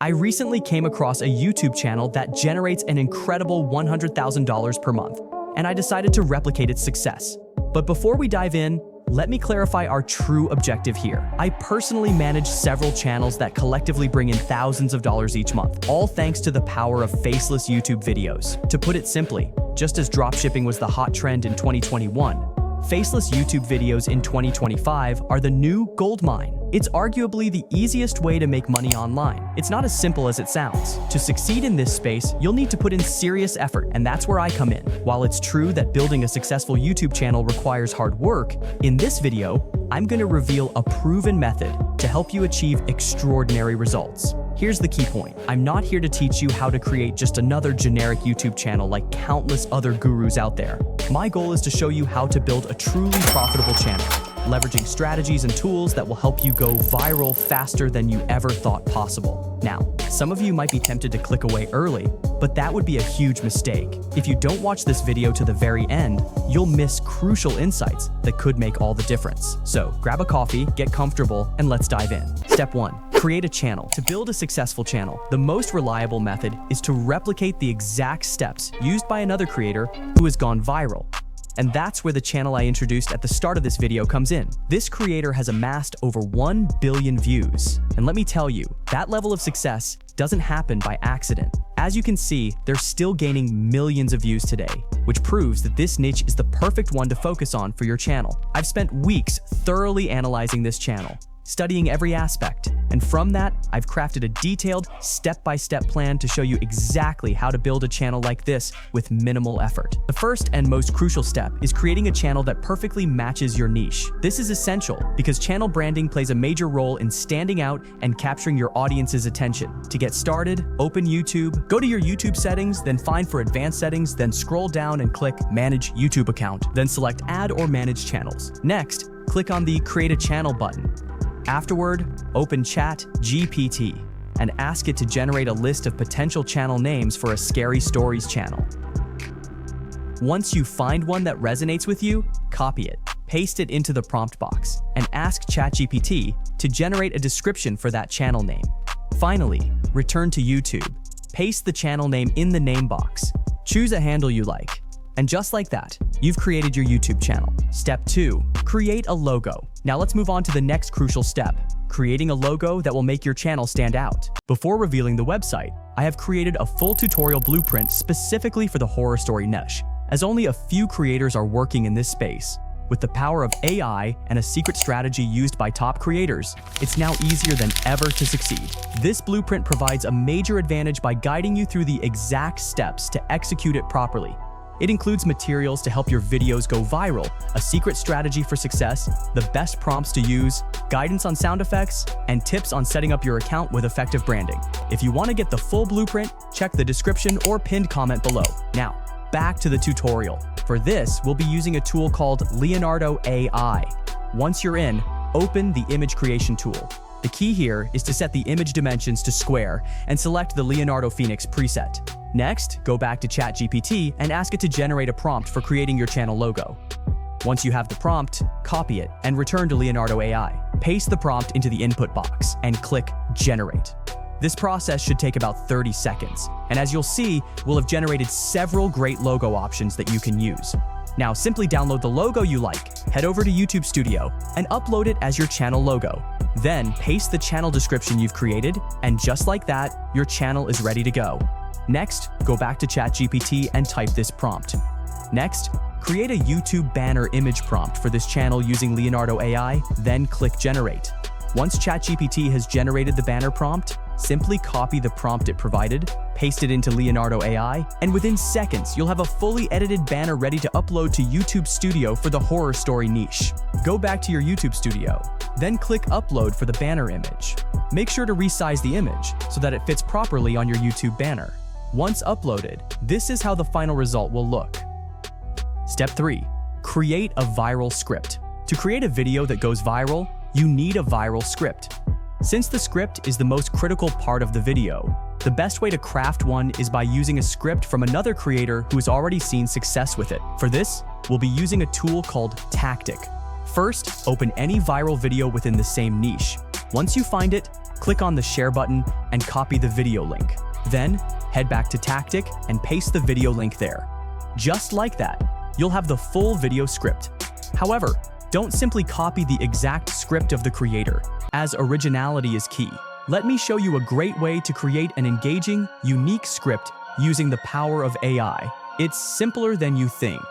I recently came across a YouTube channel that generates an incredible $100,000 per month, and I decided to replicate its success. But before we dive in, let me clarify our true objective here. I personally manage several channels that collectively bring in thousands of dollars each month, all thanks to the power of faceless YouTube videos. To put it simply, just as dropshipping was the hot trend in 2021, faceless YouTube videos in 2025 are the new gold mine. It's arguably the easiest way to make money online. It's not as simple as it sounds. To succeed in this space, you'll need to put in serious effort, and that's where I come in. While it's true that building a successful YouTube channel requires hard work, in this video, I'm going to reveal a proven method to help you achieve extraordinary results. Here's the key point. I'm not here to teach you how to create just another generic YouTube channel like countless other gurus out there. My goal is to show you how to build a truly profitable channel, leveraging strategies and tools that will help you go viral faster than you ever thought possible. Now, some of you might be tempted to click away early, but that would be a huge mistake. If you don't watch this video to the very end, you'll miss crucial insights that could make all the difference. So grab a coffee, get comfortable, and let's dive in. Step 1. Create a channel. To build a successful channel, the most reliable method is to replicate the exact steps used by another creator who has gone viral. And that's where the channel I introduced at the start of this video comes in. This creator has amassed over 1 billion views. And let me tell you, that level of success doesn't happen by accident. As you can see, they're still gaining millions of views today, which proves that this niche is the perfect one to focus on for your channel. I've spent weeks thoroughly analyzing this channel, studying every aspect, and from that, I've crafted a detailed, step-by-step plan to show you exactly how to build a channel like this with minimal effort. The first and most crucial step is creating a channel that perfectly matches your niche. This is essential because channel branding plays a major role in standing out and capturing your audience's attention. To get started, open YouTube, go to your YouTube settings, then find for advanced settings, then scroll down and click Manage YouTube Account, then select Add or Manage Channels. Next, click on the Create a Channel button. Afterward, open ChatGPT and ask it to generate a list of potential channel names for a Scary Stories channel. Once you find one that resonates with you, copy it, paste it into the prompt box, and ask ChatGPT to generate a description for that channel name. Finally, return to YouTube, paste the channel name in the name box, choose a handle you like, and just like that, you've created your YouTube channel. Step 2. Create a logo. Now let's move on to the next crucial step, creating a logo that will make your channel stand out. Before revealing the website, I have created a full tutorial blueprint specifically for the horror story niche, as only a few creators are working in this space. With the power of AI and a secret strategy used by top creators, it's now easier than ever to succeed. This blueprint provides a major advantage by guiding you through the exact steps to execute it properly. It includes materials to help your videos go viral, a secret strategy for success, the best prompts to use, guidance on sound effects, and tips on setting up your account with effective branding. If you want to get the full blueprint, check the description or pinned comment below. Now, back to the tutorial. For this, we'll be using a tool called Leonardo AI. Once you're in, open the image creation tool. The key here is to set the image dimensions to square and select the Leonardo Phoenix preset. Next, go back to ChatGPT and ask it to generate a prompt for creating your channel logo. Once you have the prompt, copy it and return to Leonardo AI. Paste the prompt into the input box and click Generate. This process should take about 30 seconds, and as you'll see, we'll have generated several great logo options that you can use. Now simply download the logo you like, head over to YouTube Studio, and upload it as your channel logo. Then paste the channel description you've created, and just like that, your channel is ready to go. Next, go back to ChatGPT and type this prompt. Next, create a YouTube banner image prompt for this channel using Leonardo AI, then click Generate. Once ChatGPT has generated the banner prompt, simply copy the prompt it provided, paste it into Leonardo AI, and within seconds, you'll have a fully edited banner ready to upload to YouTube Studio for the horror story niche. Go back to your YouTube Studio, then click Upload for the banner image. Make sure to resize the image so that it fits properly on your YouTube banner. Once uploaded, this is how the final result will look. Step 3. Create a viral script. To create a video that goes viral, you need a viral script. Since the script is the most critical part of the video, the best way to craft one is by using a script from another creator who has already seen success with it. For this, we'll be using a tool called Tactic. First, open any viral video within the same niche. Once you find it, click on the share button and copy the video link. Then, head back to Tactic and paste the video link there. Just like that, you'll have the full video script. However, don't simply copy the exact script of the creator, as originality is key. Let me show you a great way to create an engaging, unique script using the power of AI. It's simpler than you think.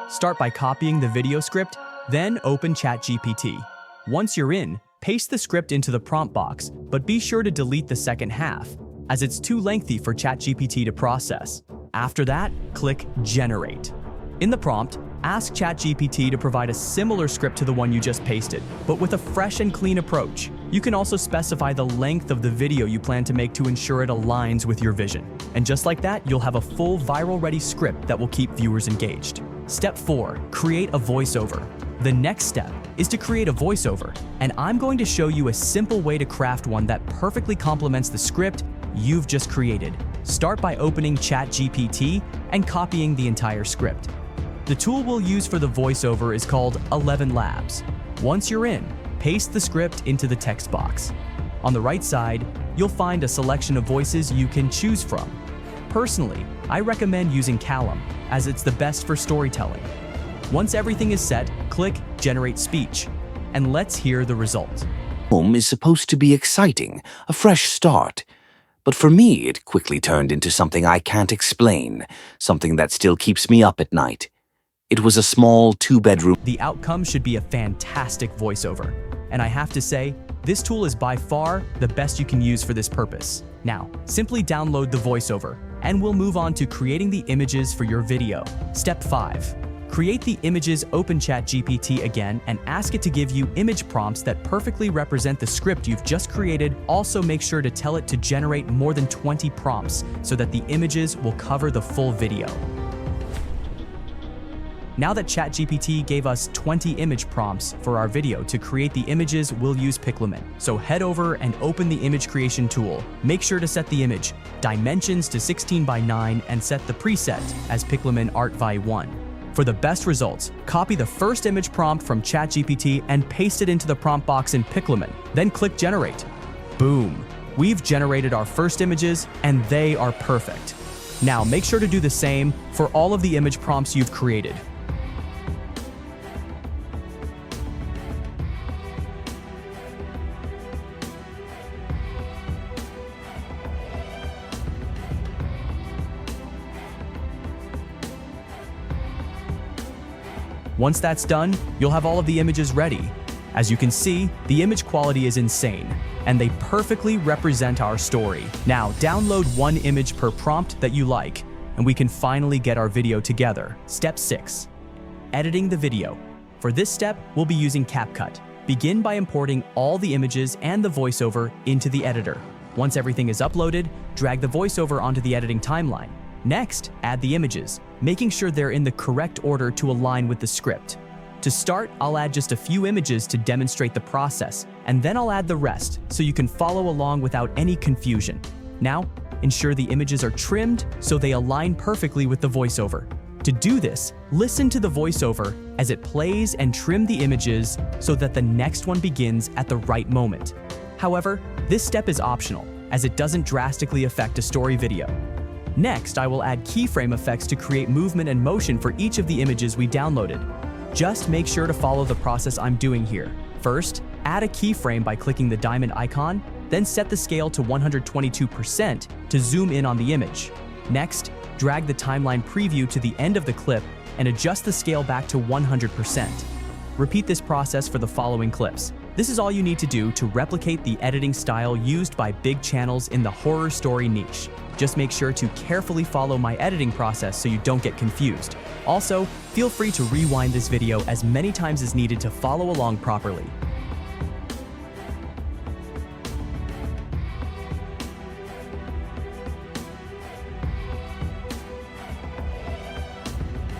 Start by copying the video script, then open ChatGPT. Once you're in, paste the script into the prompt box, but be sure to delete the second half, as it's too lengthy for ChatGPT to process. After that, click Generate. In the prompt, ask ChatGPT to provide a similar script to the one you just pasted, but with a fresh and clean approach. You can also specify the length of the video you plan to make to ensure it aligns with your vision. And just like that, you'll have a full viral-ready script that will keep viewers engaged. Step 4. Create a voiceover. The next step is to create a voiceover, and I'm going to show you a simple way to craft one that perfectly complements the script you've just created. Start by opening ChatGPT and copying the entire script. The tool we'll use for the voiceover is called 11 Labs. Once you're in, paste the script into the text box. On the right side, you'll find a selection of voices you can choose from. Personally, I recommend using Callum, as it's the best for storytelling. Once everything is set, click Generate Speech, and let's hear the result. Home is supposed to be exciting, a fresh start. But for me, it quickly turned into something I can't explain, something that still keeps me up at night. It was a small 2-bedroom. The outcome should be a fantastic voiceover. And I have to say, this tool is by far the best you can use for this purpose. Now, simply download the voiceover, and we'll move on to creating the images for your video. Step 5. Create the images. Open ChatGPT again and ask it to give you image prompts that perfectly represent the script you've just created. Also, make sure to tell it to generate more than 20 prompts so that the images will cover the full video. Now that ChatGPT gave us 20 image prompts for our video to create the images, we'll use Pixelman. So head over and open the image creation tool. Make sure to set the image dimensions to 16:9 and set the preset as Pixelman Artvi 1. For the best results, copy the first image prompt from ChatGPT and paste it into the prompt box in Pixelman. Then click Generate. Boom! We've generated our first images, and they are perfect. Now make sure to do the same for all of the image prompts you've created. Once that's done, you'll have all of the images ready. As you can see, the image quality is insane, and they perfectly represent our story. Now, download one image per prompt that you like, and we can finally get our video together. Step 6. Editing the video. For this step, we'll be using CapCut. Begin by importing all the images and the voiceover into the editor. Once everything is uploaded, drag the voiceover onto the editing timeline. Next, add the images, making sure they're in the correct order to align with the script. To start, I'll add just a few images to demonstrate the process, and then I'll add the rest so you can follow along without any confusion. Now, ensure the images are trimmed so they align perfectly with the voiceover. To do this, listen to the voiceover as it plays and trim the images so that the next one begins at the right moment. However, this step is optional, as it doesn't drastically affect a story video. Next, I will add keyframe effects to create movement and motion for each of the images we downloaded. Just make sure to follow the process I'm doing here. First, add a keyframe by clicking the diamond icon, then set the scale to 122% to zoom in on the image. Next, drag the timeline preview to the end of the clip and adjust the scale back to 100%. Repeat this process for the following clips. This is all you need to do to replicate the editing style used by big channels in the horror story niche. Just make sure to carefully follow my editing process so you don't get confused. Also, feel free to rewind this video as many times as needed to follow along properly.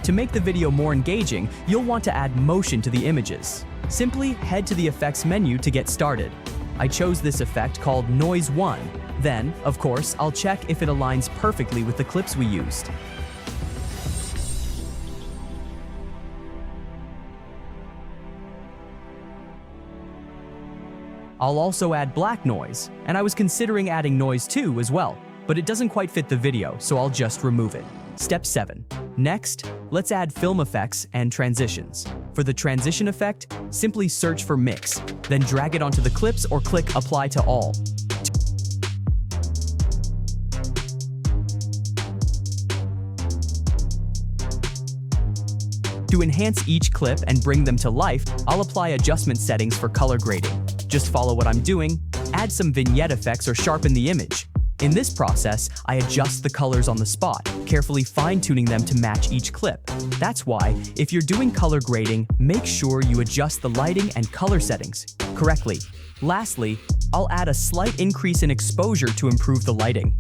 To make the video more engaging, you'll want to add motion to the images. Simply head to the effects menu to get started. I chose this effect called Noise 1. Then, of course, I'll check if it aligns perfectly with the clips we used. I'll also add black noise, and I was considering adding noise too as well, but it doesn't quite fit the video, so I'll just remove it. Step 7. Next, let's add film effects and transitions. For the transition effect, simply search for Mix, then drag it onto the clips or click Apply to All. To enhance each clip and bring them to life, I'll apply adjustment settings for color grading. Just follow what I'm doing, add some vignette effects or sharpen the image. In this process, I adjust the colors on the spot, carefully fine-tuning them to match each clip. That's why, if you're doing color grading, make sure you adjust the lighting and color settings correctly. Lastly, I'll add a slight increase in exposure to improve the lighting.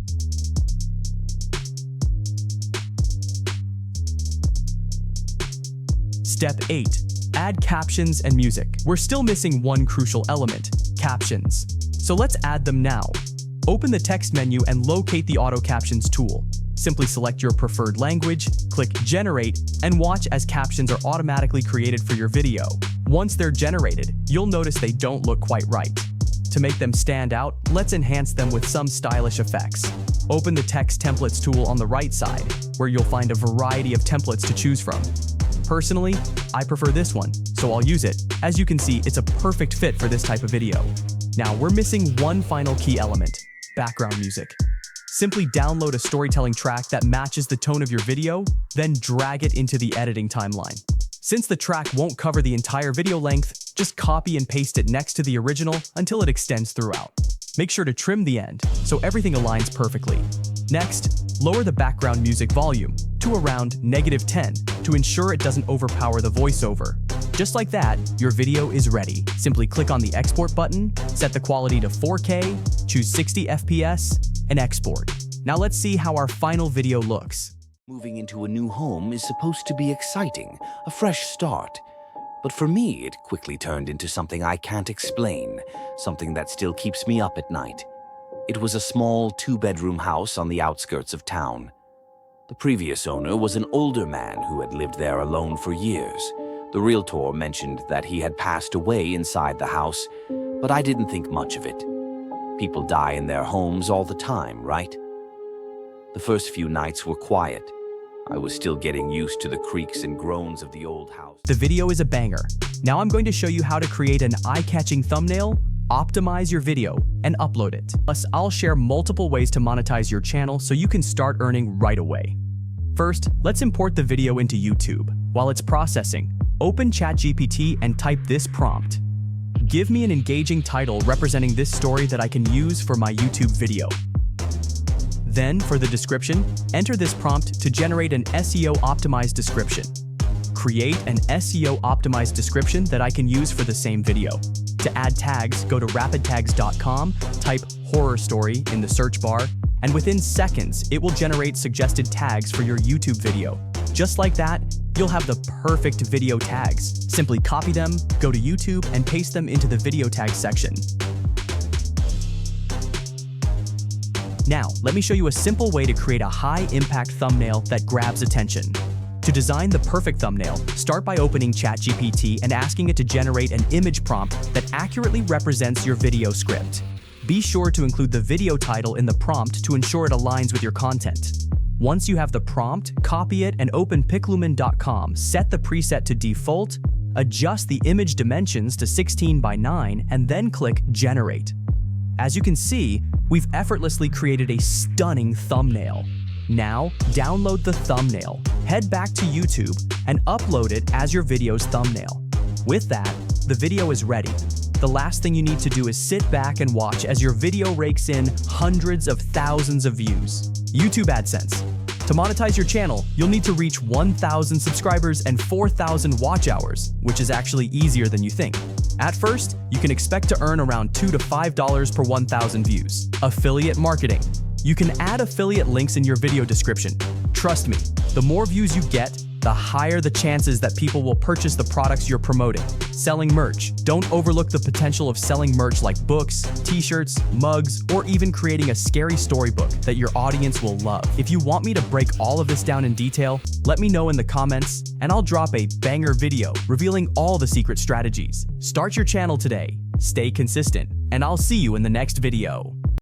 Step 8. Add captions and music. We're still missing one crucial element, captions. So let's add them now. Open the text menu and locate the Auto Captions tool. Simply select your preferred language, click Generate, and watch as captions are automatically created for your video. Once they're generated, you'll notice they don't look quite right. To make them stand out, let's enhance them with some stylish effects. Open the Text Templates tool on the right side, where you'll find a variety of templates to choose from. Personally, I prefer this one, so I'll use it. As you can see, it's a perfect fit for this type of video. Now, we're missing one final key element, background music. Simply download a storytelling track that matches the tone of your video, then drag it into the editing timeline. Since the track won't cover the entire video length, just copy and paste it next to the original until it extends throughout. Make sure to trim the end, so everything aligns perfectly. Next, lower the background music volume to around -10 to ensure it doesn't overpower the voiceover. Just like that, your video is ready. Simply click on the export button, set the quality to 4K, choose 60 FPS, and export. Now let's see how our final video looks. Moving into a new home is supposed to be exciting, a fresh start. But for me, it quickly turned into something I can't explain, something that still keeps me up at night. It was a small 2-bedroom house on the outskirts of town. The previous owner was an older man who had lived there alone for years. The realtor mentioned that he had passed away inside the house, but I didn't think much of it. People die in their homes all the time, right? The first few nights were quiet. I was still getting used to the creaks and groans of the old house. The video is a banger. Now I'm going to show you how to create an eye-catching thumbnail, optimize your video, and upload it. Plus, I'll share multiple ways to monetize your channel so you can start earning right away. First, let's import the video into YouTube. While it's processing, open ChatGPT and type this prompt. Give me an engaging title representing this story that I can use for my YouTube video. Then, for the description, enter this prompt to generate an SEO-optimized description. Create an SEO-optimized description that I can use for the same video. To add tags, go to rapidtags.com, type horror story in the search bar, and within seconds, it will generate suggested tags for your YouTube video. Just like that, you'll have the perfect video tags. Simply copy them, go to YouTube, and paste them into the video tag section. Now, let me show you a simple way to create a high-impact thumbnail that grabs attention. To design the perfect thumbnail, start by opening ChatGPT and asking it to generate an image prompt that accurately represents your video script. Be sure to include the video title in the prompt to ensure it aligns with your content. Once you have the prompt, copy it and open piclumen.com, set the preset to default, adjust the image dimensions to 16:9, and then click Generate. As you can see, we've effortlessly created a stunning thumbnail. Now, download the thumbnail, head back to YouTube, and upload it as your video's thumbnail. With that, the video is ready. The last thing you need to do is sit back and watch as your video rakes in hundreds of thousands of views. YouTube AdSense. To monetize your channel, you'll need to reach 1,000 subscribers and 4,000 watch hours, which is actually easier than you think. At first, you can expect to earn around $2 to $5 per 1,000 views. Affiliate marketing. You can add affiliate links in your video description. Trust me, the more views you get, the higher the chances that people will purchase the products you're promoting. Selling merch. Don't overlook the potential of selling merch like books, t-shirts, mugs, or even creating a scary storybook that your audience will love. If you want me to break all of this down in detail, let me know in the comments, and I'll drop a banger video revealing all the secret strategies. Start your channel today. Stay consistent. and I'll see you in the next video.